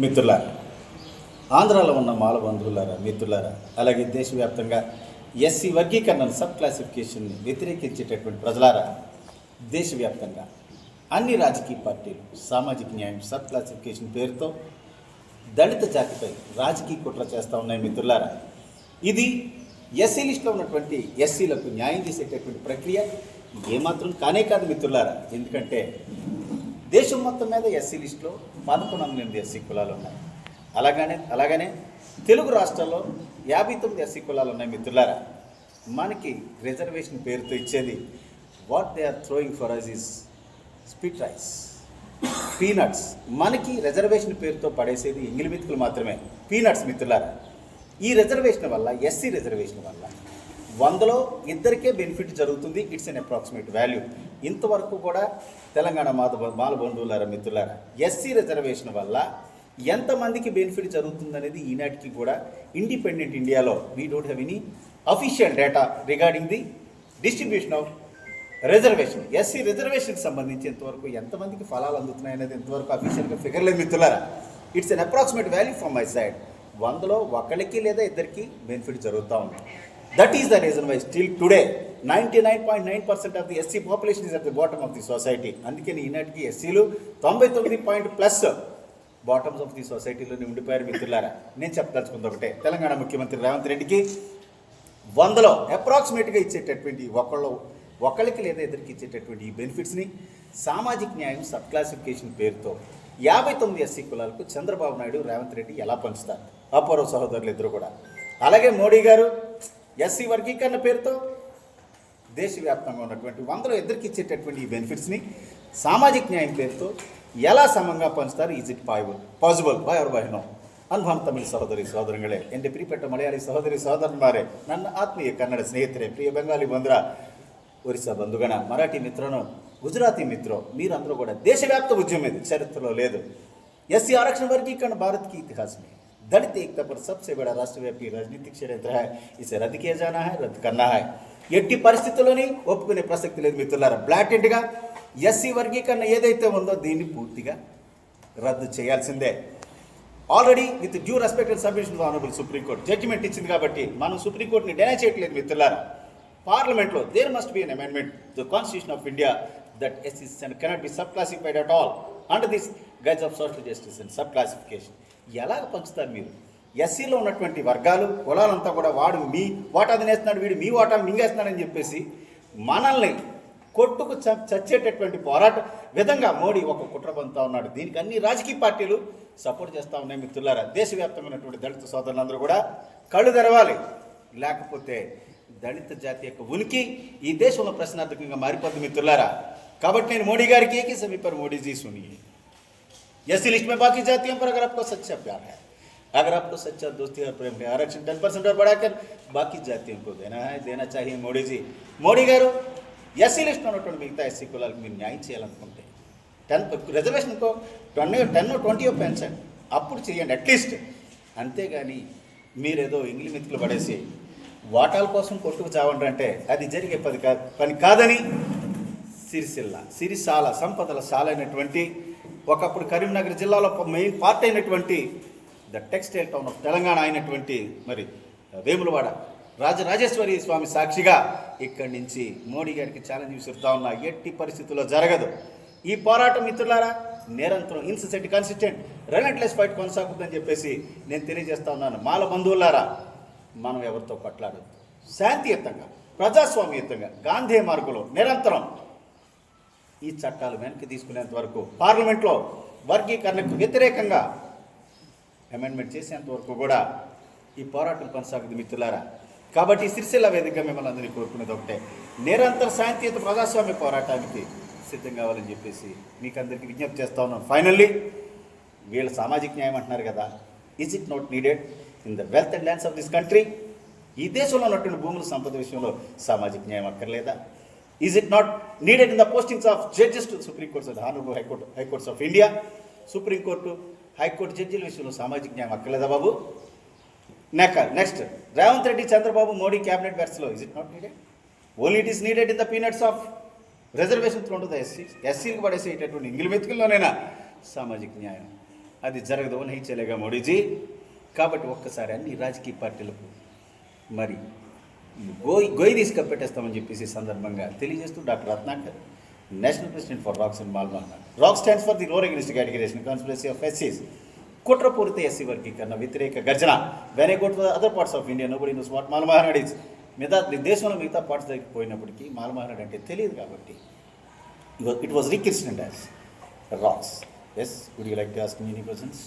మిత్రులారా, ఆంధ్రాలో ఉన్న మాల బంధువులారా, మిత్రులారా, అలాగే దేశవ్యాప్తంగా ఎస్సీ వర్గీకరణ సబ్ క్లాసిఫికేషన్ని వ్యతిరేకించేటటువంటి ప్రజలారా, దేశవ్యాప్తంగా అన్ని రాజకీయ పార్టీలు సామాజిక న్యాయం సబ్ క్లాసిఫికేషన్ పేరుతో దళిత జాతిపై రాజకీయ కుట్ర చేస్తూ ఉన్నాయి. మిత్రులారా, ఇది ఎస్సీ లిస్టులో ఉన్నటువంటి ఎస్సీలకు న్యాయం చేసేటటువంటి ప్రక్రియ ఏమాత్రం కానే కాదు మిత్రులారా. ఎందుకంటే దేశం మొత్తం మీద ఎస్సీ లిస్టులో 11 ఎస్సీ కులాలు ఉన్నాయి. అలాగనే తెలుగు రాష్ట్రాల్లో 59 ఎస్సీ కులాలు ఉన్నాయి. మిత్రులారా, మనకి రిజర్వేషన్ పేరుతో ఇచ్చేది what they are throwing for us is spit rice, peanuts. మనకి రిజర్వేషన్ పేరుతో పడేసేది ఎంగిలి మెతుకులు మాత్రమే, పీనట్స్. మిత్రులారా, ఈ రిజర్వేషన్ వల్ల, ఎస్సీ రిజర్వేషన్ వల్ల 100లో 2కే బెనిఫిట్ జరుగుతుంది. It's an approximate value. ఇంతవరకు కూడా తెలంగాణ మాల బంధువులారా, మిత్రులారా, ఎస్సీ రిజర్వేషన్ వల్ల ఎంతమందికి బెనిఫిట్ జరుగుతుందనేది ఈనాటికి కూడా ఇండిపెండెంట్ ఇండియాలో we don't have any official data regarding the distribution of reservation. SC రిజర్వేషన్కి సంబంధించి ఎంతవరకు ఎంతమందికి ఫలాలు అందుతున్నాయి అనేది ఎంతవరకు అఫీషియల్గా ఫిగర్ లేదు మిత్రులారా. It's an approximate value from my side. 100లో 1కి లేదా 2కి బెనిఫిట్ జరుగుతూ ఉంది. That is the reason why still today 99.9% of the SC population is at the bottom of the society. అందుకని ఈనాటికి ఎస్సీలు 99+ బాటమ్స్ ఆఫ్ ది సొసైటీలోనే ఉండిపోయారు. మిత్రులారా, నేను చెప్పదలుచుకుంది ఒకటే, తెలంగాణ ముఖ్యమంత్రి రేవంత్ రెడ్డికి 100లో అప్రాక్సిమేట్గా ఇచ్చేటటువంటి ఒకళ్ళకి లేదా ఇద్దరికి ఇచ్చేటటువంటి ఈ బెనిఫిట్స్ని సామాజిక న్యాయం సబ్ క్లాసిఫికేషన్ పేరుతో 59 ఎస్సీ కులాలకు చంద్రబాబు నాయుడు, రేవంత్ రెడ్డి ఎలా పంచుతారు? అపూర్వ సహోదరులు ఇద్దరు కూడా. అలాగే మోడీ గారు ఎస్సీ వర్గీకరణ పేరుతో దేశవ్యాప్తంగా ఉన్నటువంటి 100లో 2కి ఇచ్చేటటువంటి ఈ బెనిఫిట్స్ని సామాజిక న్యాయం పేరుతో ఎలా సమంగా పంచుతారు? Is it possible by or by no? ಅನ್ಭಾಮ್ ತಮಿಳ್ ಸಹೋದರಿಗಳೇ, എൻ്റെ ಪ್ರಿಯപ്പെട്ട ಮಲಯಾಳಿ ಸಹೋದರನ್ಮಾರೇ, ನನ್ನ ಆತ್ಮೀಯ ಕನ್ನಡ ಸ್ನೇಹಿತರೆ, ಪ್ರಿಯ ಬೆಂಗಾಲಿ ಬಂಧುರ, ఒరిస్సా బంధుగణ, మరాఠీ మిత్రను, గుజరాతీ మిత్రో, మీరందరూ కూడా దేశవ్యాప్త ఉద్యమం ఇది, చరిత్రలో లేదు. ఎస్సీ आरक्षण वर्गीकरण भारत की इतिहास में दलित एकता पर सबसे बड़ा राष्ट्रव्यापी राजनीतिक षड्यंत्र है. इसे रद्द किया जाना है, रद्द करना है. ఎట్టి పరిస్థితుల్లోని ఒప్పుకునే ప్రసక్తి లేదు మిత్రులారా. బ్లాటెంట్గా ఎస్సీ వర్గీకరణ ఏదైతే ఉందో దీన్ని పూర్తిగా రద్దు చేయాల్సిందే. Already with due respect and submission honourable supreme court judgment ఇచ్చింది కాబట్టి మనం సుప్రీంకోర్టుని డెనై చేయట్లేదు మిత్రులారా. పార్లమెంట్లో there must be an amendment the constitution of India that SC cannot be sub classified at all under this guise of social justice and sub classification. ఎలాగ పంచుతారు మీరు? ఎస్సీలో ఉన్నటువంటి వర్గాలు, కులాలంతా కూడా వాడు మీ వాటా తినేస్తున్నాడు, వీడు మీ వాటా మింగేస్తున్నాడని చెప్పేసి మనల్ని కొట్టుకు చచ్చేటటువంటి పోరాట విధంగా మోడీ ఒక కుట్ర పొందుతూ ఉన్నాడు. దీనికి అన్ని రాజకీయ పార్టీలు సపోర్ట్ చేస్తూ ఉన్నాయి మిత్రులారా. దేశవ్యాప్తంగా ఉన్నటువంటి దళిత సోదరులందరూ కూడా కళ్ళు తెరవాలి, లేకపోతే దళిత జాతి యొక్క ఉనికి ఈ దేశంలో ప్రశ్నార్థకంగా మారిపోతుంది మిత్రులారా. కాబట్టి నేను మోడీ గారికి ఏకీ सभी पर मोदी जी सुनिए, एससी लिस्ट में बाकी जातियों पर अगर आपको सच्चा प्यार है, अगर आपको सच्चा दोस्ती और प्रेम है, आरक्षण 10% और बढ़ाकर बाकी जातियों को देना चाहिए మోడీ जी. మోడీ గారు ఎస్సీ లిస్ట్లో ఉన్నటువంటి మిగతా ఎస్సీ కులాలకు మీరు న్యాయం చేయాలనుకుంటే 10 రిజర్వేషన్కో 10-20 పెంచండి, అప్పుడు చేయండి అట్లీస్ట్. అంతేగాని మీరేదో ఇంగ్లీ మెతుకులు పడేసి వాటాల కోసం కొట్టుకు చావండి అంటే అది జరిగే పని కాదని సిరిశాల సంపదల శాల అయినటువంటి, ఒకప్పుడు కరీంనగర్ జిల్లాలో మెయిన్ పార్ట్ అయినటువంటి the textile town of Telangana అయినటువంటి మరి వేములవాడ రాజరాజేశ్వరి స్వామి సాక్షిగా ఇక్కడి నుంచి మోడీ గారికి ఛాలెంజ్ విసురుతా ఉన్నా. ఎట్టి పరిస్థితుల్లో జరగదు ఈ పోరాటం మిత్రులారా. నిరంతరం ఇన్సిస్టెంట్ కన్సిస్టెంట్ రెలెంట్లెస్ ఫైట్ కొనసాగుతుందని చెప్పేసి నేను తెలియజేస్తా ఉన్నాను. మాల బంధువులారా, మనం ఎవరితో కొట్లాడదు, శాంతియుతంగా ప్రజాస్వామ్యయుతంగా గాంధీ మార్గంలో నిరంతరం ఈ చట్టాలు వెనక్కి తీసుకునేంత వరకు, పార్లమెంట్లో వర్గీకరణకు వ్యతిరేకంగా అమెండ్మెంట్ చేసేంత వరకు కూడా ఈ పోరాటం కొనసాగుతుంది మిత్రులారా. కాబట్టి సిరిసిల్ల వేదికగా మిమ్మల్ని అందరినీ కోరుకునేది ఒకటే, నిరంతర శాంతియుత ప్రజాస్వామ్య పోరాటానికి సిద్ధం కావాలని చెప్పేసి మీకు అందరికీ విజ్ఞప్తి చేస్తా ఉన్నాను. ఫైనల్లీ వీళ్ళ సామాజిక న్యాయం అంటున్నారు కదా, is it not needed in the wealth and lands of this country? ఈ దేశంలో ఉన్నటువంటి భూముల సంపద విషయంలో సామాజిక న్యాయం అక్కర్లేదా? Is it not needed in the postings of judges to Supreme Courts and honourable High Courts of India? Supreme Court, High Court జడ్జీల విషయంలో సామాజిక న్యాయం అక్కర్లేదా బాబు? నెక్స్ట్ రేవంత్ రెడ్డి, చంద్రబాబు, మోడీ క్యాబినెట్ బ్యాట్స్లో is it not needed? Only it is needed in the peanuts of reservation through the ఎస్సీలకు పడేసేటటువంటి ఇంగిలి మెతుకుల్లోనైనా సామాజిక న్యాయం అది జరగదు అని హెచ్చలేగా మోడీజీ. కాబట్టి ఒక్కసారి అన్ని రాజకీయ పార్టీలకు మరి గొయ్యి తీసుకెట్టేస్తామని చెప్పేసి ఈ సందర్భంగా తెలియజేస్తూ doctor Ratnakar, national president for Rocks and మాల్మా అన్నారు. Rock stands for the roar against categorisation conspiracy of ఎస్సీస్. కుట్రపూరిత ఎస్సీ వర్గీకరణ వ్యతిరేక గర్జన. When I go to other parts of India nobody knows what Malmahanad is. దేశంలో మిగతా పార్ట్స్ దగ్గరికి పోయినప్పటికీ మాల్మహానాడ్ అంటే తెలియదు కాబట్టి it was rechristened as Rocks. Yes, would you like to ask me any questions?